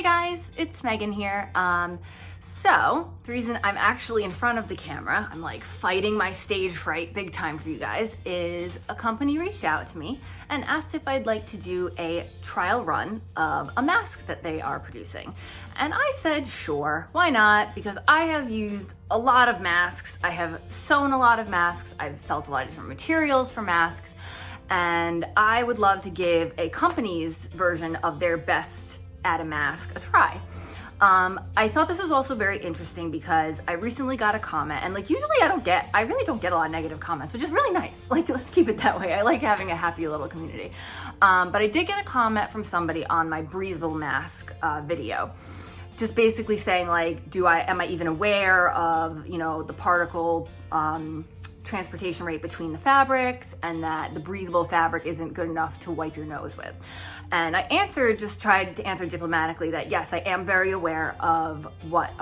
Hey guys, it's Megan here. So the reason I'm actually in front of the camera, I'm like fighting my stage fright big time for you guys, is a company reached out to me and asked if I'd like to do a trial run of a mask that they are producing. And I said, sure, why not? Because I have used a lot of masks. I have sewn a lot of masks. I've felt a lot of different materials for masks. And I would love to give a company's version of their best at a mask a try. I thought this was also very interesting because I recently got a comment, and like usually I really don't get a lot of negative comments, which is really nice. Like, let's keep it that way. I like having a happy little community. But I did get a comment from somebody on my breathable mask video, just basically saying like, am I even aware of, the particle transportation rate between the fabrics, and that the breathable fabric isn't good enough to wipe your nose with. And I tried to answer diplomatically that yes, I am very aware of what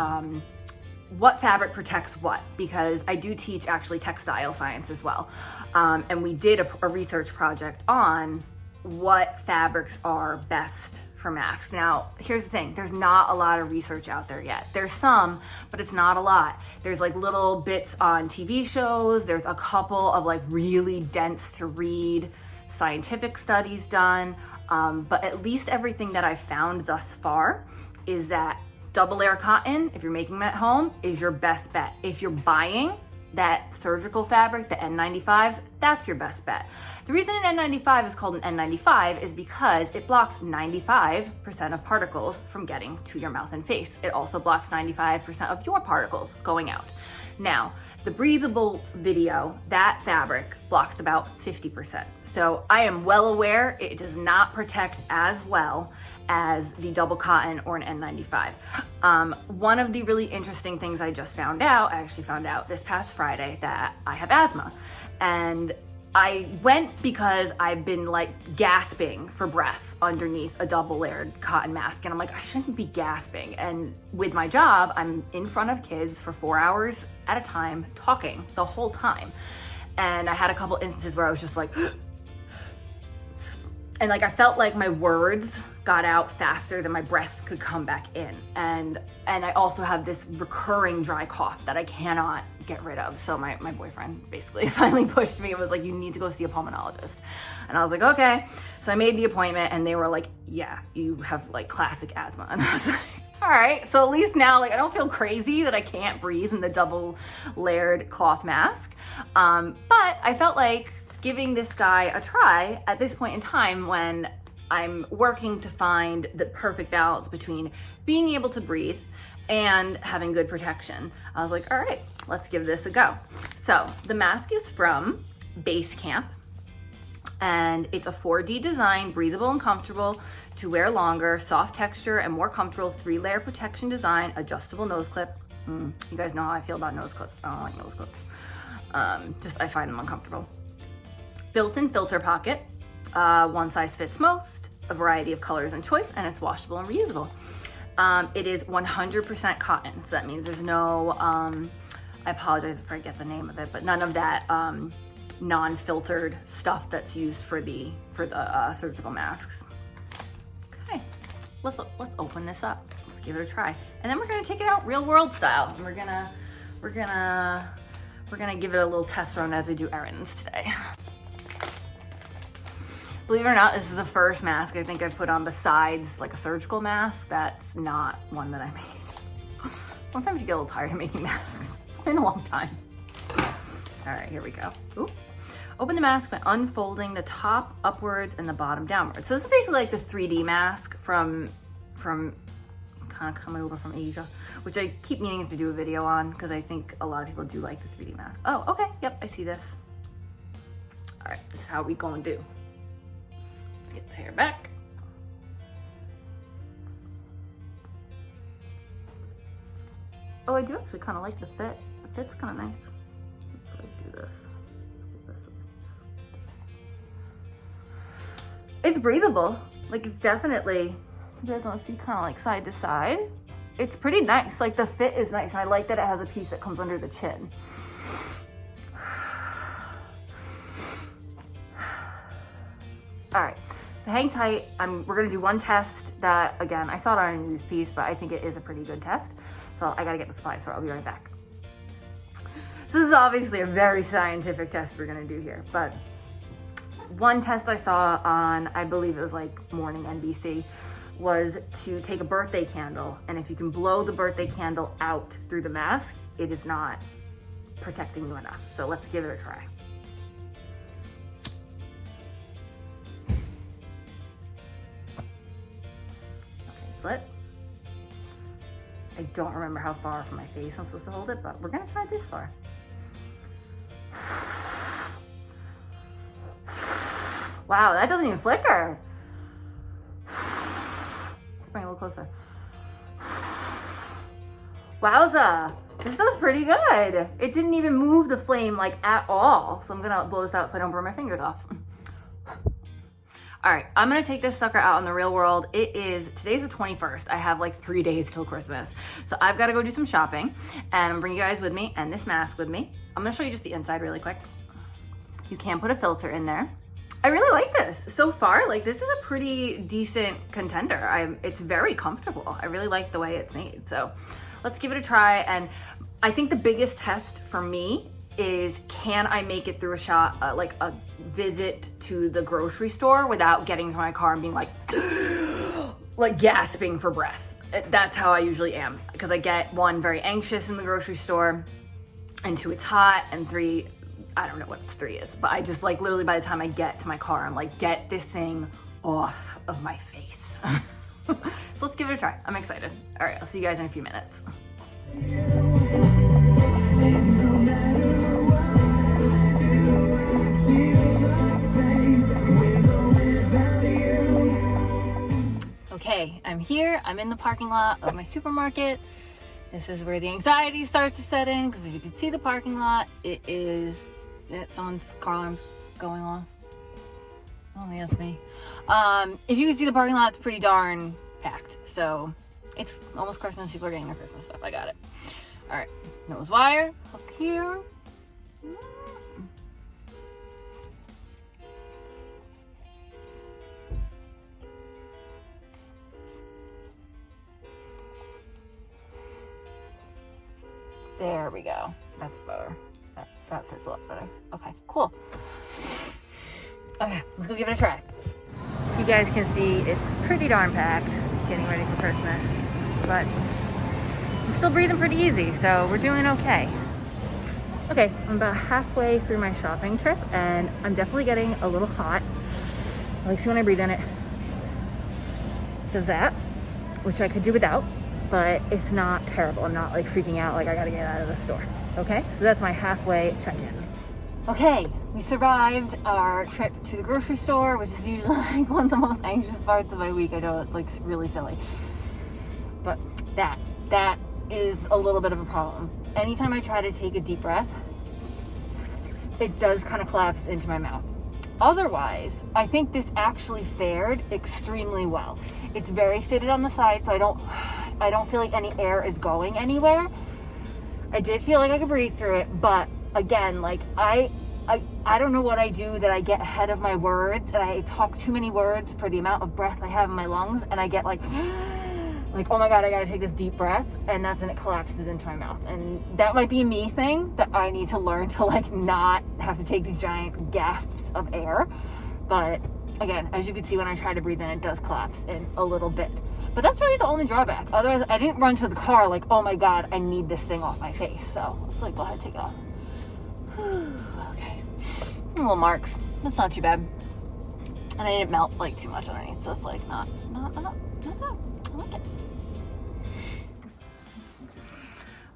fabric protects what, because I do teach actually textile science as well. And we did a research project on what fabrics are best for masks. Now, here's the thing, there's not a lot of research out there yet. There's some, but it's not a lot. There's like little bits on TV shows. There's a couple of like really dense to read scientific studies done. But at least everything that I've found thus far is that double layer cotton, if you're making them at home, is your best bet. If you're buying that surgical fabric, the N95s, that's your best bet. The reason an N95 is called an N95 is because it blocks 95% of particles from getting to your mouth and face. It also blocks 95% of your particles going out. Now, the breathable video, that fabric blocks about 50%. So I am well aware it does not protect as well as the double cotton or an N95. One of the really interesting things I actually found out this past Friday that I have asthma. And I went because I've been like gasping for breath underneath a double layered cotton mask. And I'm like, I shouldn't be gasping. And with my job, I'm in front of kids for 4 hours at a time, talking the whole time. And I had a couple instances where I was just like, and like I felt like my words got out faster than my breath could come back in. And I also have this recurring dry cough that I cannot get rid of. So my boyfriend basically finally pushed me and was like, you need to go see a pulmonologist. And I was like, okay. So I made the appointment and they were like, yeah, you have like classic asthma. And I was like, all right. So at least now, like, I don't feel crazy that I can't breathe in the double layered cloth mask. But I felt like giving this guy a try at this point in time when I'm working to find the perfect balance between being able to breathe and having good protection. I was like, all right, let's give this a go. So the mask is from Base Camp, and it's a 4D design, breathable and comfortable to wear longer, soft texture and more comfortable 3-layer protection design, adjustable nose clip. You guys know how I feel about nose clips. I don't like nose clips. I find them uncomfortable. Built-in filter pocket, one size fits most, a variety of colors and choice, and it's washable and reusable. It is 100% cotton, so that means there's no, I apologize if I get the name of it, but none of that non-filtered stuff that's used for the surgical masks. Okay, let's open this up. Let's give it a try, and then we're gonna take it out real world style, and we're gonna give it a little test run as I do errands today. Believe it or not, this is the first mask I think I've put on besides like a surgical mask. That's not one that I made. Sometimes you get a little tired of making masks. It's been a long time. All right, here we go. Ooh. Open the mask by unfolding the top upwards and the bottom downwards. So this is basically like the 3D mask from kind of coming over from Asia, which I keep meaning to do a video on because I think a lot of people do like the 3D mask. Oh, okay, yep, I see this. All right, this is how we gonna do. Get the hair back. Oh, I do actually kind of like the fit. The fit's kind of nice. Let's like do this. It's breathable. Like, it's definitely, you guys want to see kind of like side to side. It's pretty nice. Like, the fit is nice. And I like that it has a piece that comes under the chin. All right. hang tight. We're gonna do one test that, again, I saw it on a news piece, but I think it is a pretty good test. So I gotta get the supplies for it. I'll be right back. So this is obviously a very scientific test we're gonna do here, but one test I saw on, I believe it was like Morning NBC, was to take a birthday candle, and if you can blow the birthday candle out through the mask, it is not protecting you enough. So let's give it a try. Okay, it's lit. I don't remember how far from my face I'm supposed to hold it, but we're gonna try this far. Wow, that doesn't even flicker. Let's bring it a little closer. Wowza, this does pretty good. It didn't even move the flame like at all. So I'm gonna blow this out so I don't burn my fingers off. All right, I'm gonna take this sucker out in the real world. Today's the 21st. I have like 3 days till Christmas. So I've gotta go do some shopping, and I'm bringing you guys with me and this mask with me. I'm gonna show you just the inside really quick. You can put a filter in there. I really like this. So far, like, this is a pretty decent contender. It's very comfortable. I really like the way it's made. So let's give it a try. And I think the biggest test for me is, can I make it through like a visit to the grocery store without getting to my car and being like, like gasping for breath. That's how I usually am. Because I get, 1, very anxious in the grocery store, and 2, it's hot, and 3, I don't know what 3 is, but I just like literally by the time I get to my car, I'm like, get this thing off of my face. So let's give it a try. I'm excited. All right, I'll see you guys in a few minutes. Okay, I'm here. I'm in the parking lot of my supermarket. This is where the anxiety starts to set in, because if you can see the parking lot, someone's car alarm's going on. I don't think that's me. If you can see the parking lot, it's pretty darn packed. So it's almost Christmas. People are getting their Christmas stuff. I got it. All right, nose wire up here. There we go. That's better. That fits a lot better. Okay, cool. Okay, let's go give it a try. You guys can see it's pretty darn packed, getting ready for Christmas, but I'm still breathing pretty easy, so we're doing okay. Okay, I'm about halfway through my shopping trip, and I'm definitely getting a little hot. I like see when I breathe in it. Does that, which I could do without, but it's not terrible. I'm not like freaking out like I gotta get out of the store. Okay, so that's my halfway check-in. Okay, we survived our trip to the grocery store, which is usually like one of the most anxious parts of my week. I know it's like really silly, but that is a little bit of a problem. Anytime I try to take a deep breath, it does kind of collapse into my mouth. Otherwise, I think this actually fared extremely well. It's very fitted on the side, so I don't feel like any air is going anywhere. I did feel like I could breathe through it, but again, like I don't know what I do that I get ahead of my words, and I talk too many words for the amount of breath I have in my lungs, and I get like, oh my God, I gotta take this deep breath, and that's when it collapses into my mouth. And that might be a me thing that I need to learn to like not have to take these giant gasps of air. But again, as you can see when I try to breathe in, it does collapse in a little bit. But that's really the only drawback. Otherwise, I didn't run to the car like, oh my God, I need this thing off my face. So let's like go ahead and take it off. Okay, little marks. That's not too bad. And I didn't melt like too much underneath, so it's like not bad. I like it.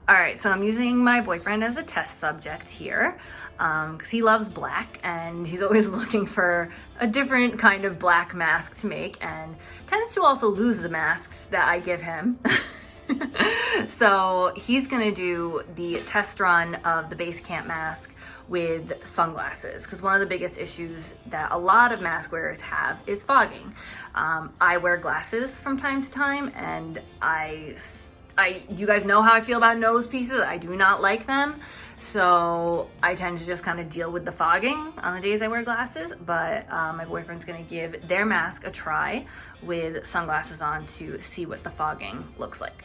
All right, so I'm using my boyfriend as a test subject here because he loves black, and he's always looking for a different kind of black mask to make, and tends to also lose the masks that I give him. So he's gonna do the test run of the base camp mask with sunglasses, because one of the biggest issues that a lot of mask wearers have is fogging. I wear glasses from time to time, and I you guys know how I feel about nose pieces. I do not like them. So I tend to just kind of deal with the fogging on the days I wear glasses, but my boyfriend's gonna give their mask a try with sunglasses on to see what the fogging looks like.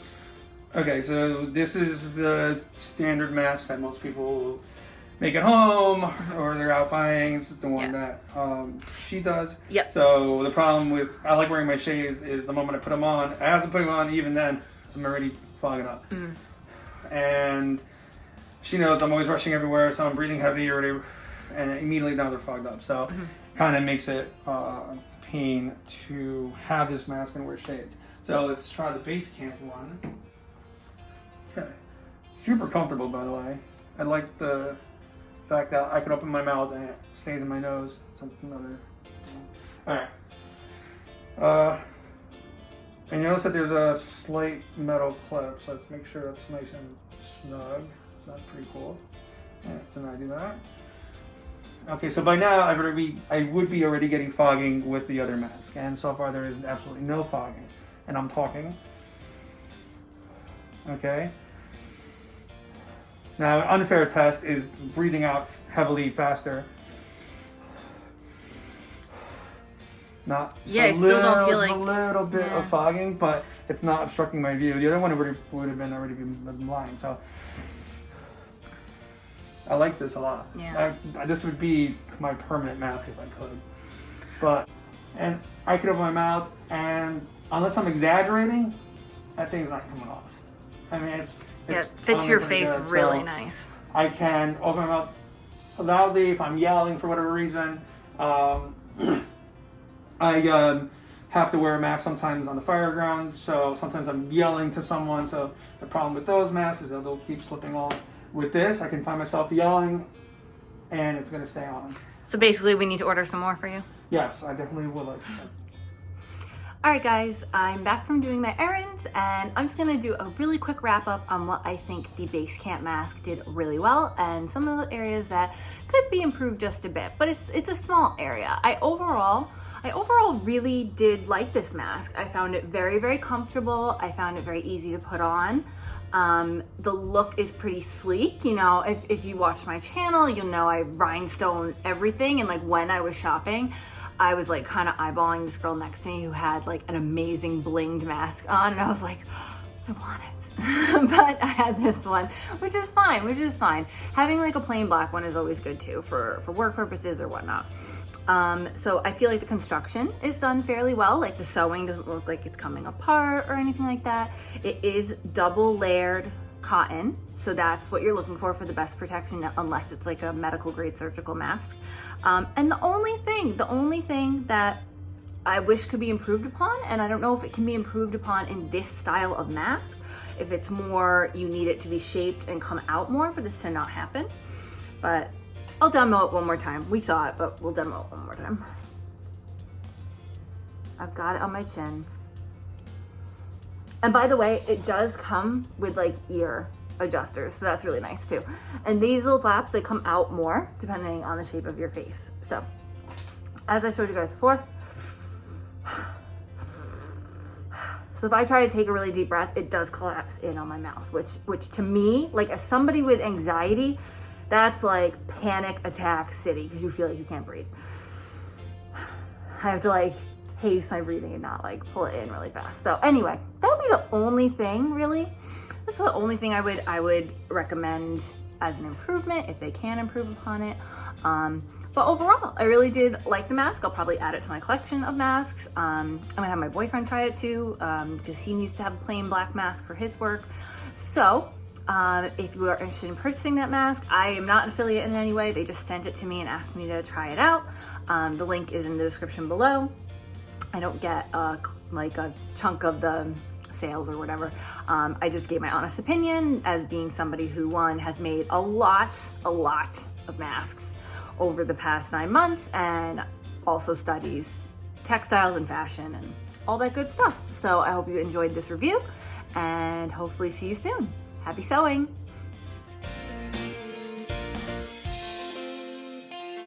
Okay, so this is the standard mask that most people make at home or they're out buying. This is the one that she does. Yep. So the problem with, I like wearing my shades, is the moment I put them on, as I'm putting them on, even then, I'm already fogging up. And she knows I'm always rushing everywhere, so I'm breathing heavy or whatever, and immediately now they're fogged up. So kind of makes it pain to have this mask and wear shades. So let's try the base camp one. Okay. Super comfortable, by the way. I like the fact that I can open my mouth and it stays in my nose. Something other. Alright. And you notice that there's a slight metal clip, so let's make sure that's nice and snug. So that's pretty cool. Yeah, so now I do that. Okay, so by now I would be already getting fogging with the other mask, and so far there is absolutely no fogging. And I'm talking. Okay. Now, an unfair test is breathing out heavily faster. Not I still don't feel like a little bit of fogging, but it's not obstructing my view. The other one would have been already been blind. So I like this a lot. Yeah. This would be my permanent mask if I could. And I could open my mouth, and unless I'm exaggerating, that thing's not coming off. I mean, it fits your face good. really So nice. I can open my mouth loudly if I'm yelling for whatever reason. I have to wear a mask sometimes on the fireground, so sometimes I'm yelling to someone. So the problem with those masks is that they'll keep slipping off. With this, I can find myself yelling, and it's going to stay on. So basically, we need to order some more for you? Yes, I definitely would like to. All right, guys, I'm back from doing my errands, and I'm just gonna do a really quick wrap up on what I think the base camp mask did really well, and some of the areas that could be improved just a bit, but it's a small area. I overall really did like this mask. I found it very, very comfortable. I found it very easy to put on. The look is pretty sleek. You know, if you watch my channel, you'll know I rhinestone everything, and like when I was shopping, I was like kind of eyeballing this girl next to me who had like an amazing blinged mask on, and I was like, I want it. But I had this one, which is fine. Having like a plain black one is always good too for work purposes or whatnot. So I feel like the construction is done fairly well. Like the sewing doesn't look like it's coming apart or anything like that. It is double layered cotton, so that's what you're looking for the best protection, unless it's like a medical grade surgical mask. And the only thing that I wish could be improved upon, and I don't know if it can be improved upon in this style of mask, if it's more you need it to be shaped and come out more for this to not happen, but I'll demo it one more time. We saw it, but we'll demo it one more time. I've got it on my chin. And by the way, it does come with like ear adjusters, so that's really nice too. And these little flaps, they come out more depending on the shape of your face. So as I showed you guys before, so if I try to take a really deep breath, it does collapse in on my mouth, which to me, like as somebody with anxiety, that's like panic attack city, because you feel like you can't breathe. I have to like pace my breathing and not like pull it in really fast. So anyway, that would be the only thing really. That's the only thing I would recommend as an improvement, if they can improve upon it. But overall, I really did like the mask. I'll probably add it to my collection of masks. I'm gonna have my boyfriend try it too, because he needs to have a plain black mask for his work. So if you are interested in purchasing that mask, I am not an affiliate in any way. They just sent it to me and asked me to try it out. The link is in the description below. I don't get like a chunk of the sales or whatever. I just gave my honest opinion as being somebody who, one, has made a lot of masks over the past 9 months, and also studies textiles and fashion and all that good stuff. So I hope you enjoyed this review, and hopefully see you soon. Happy sewing!